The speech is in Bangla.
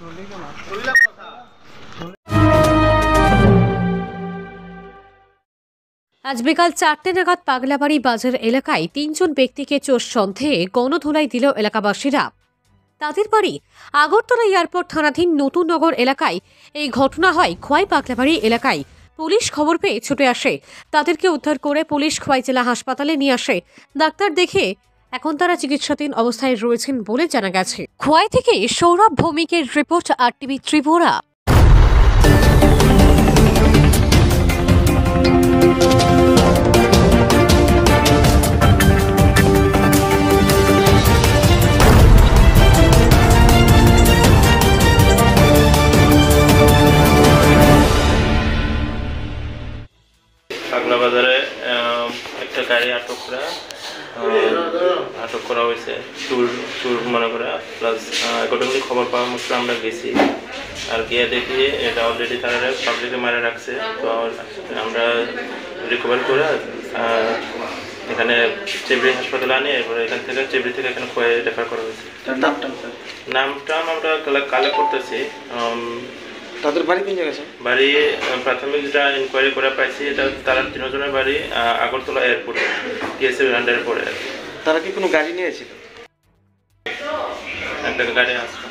আজ বিকাল 4টে নাগাদ পাগলাবাড়ি বাজার এলাকায় 3 জন ব্যক্তিকে চোর সন্দেহে গণধোলাই দিল এলাকাবাসীরা। তাদের বাড়ি আগরতলা এয়ারপোর্ট থানাধীন নতুন নগর এলাকায়। এই ঘটনা হয় খোয়াই পাগলাবাড়ি এলাকায়। পুলিশ খবর পেয়ে ছুটে আসে, তাদেরকে উদ্ধার করে পুলিশ খোয়াই জেলা হাসপাতালে নিয়ে আসে। ডাক্তার দেখে এখন তারা চিকিৎসাধীন অবস্থায় রয়েছেন বলে জানা গেছে। খোয়াই থেকে সৌরভ ভৌমিকের রিপোর্ট, RTV ত্রিপুরা। পাগলা বাজারে একটা গাড়ি আটক করা হয়েছে চুর মনে করা। প্লাস গোটাগুলি খবর পাওয়া মাত্র আমরা গেছি, আর গিয়ে দেখি এটা অলরেডি তারা পাবলিকে মারে রাখছে। তো আমরা রিকভার করে এখানে চেবড়ি হাসপাতালে আনি, এরপরে এখান থেকে চেবড়ি থেকে এখানে খোয়াই রেফার করা হয়েছে। নামটা আমরা কালেক্ট করতেছি। তাদের বাড়ি কোন জায়গায়? বাড়ি প্রাথমিক যেটা ইনকোয়ারি করে পাইছি, এটা তারা 3 জনের বাড়ি আগরতলা এয়ারপোর্টে TSF আন্ডারে পড়ে। তারা কি কোনো গাড়ি নিয়েছিল? একটা গাড়ি আসছে।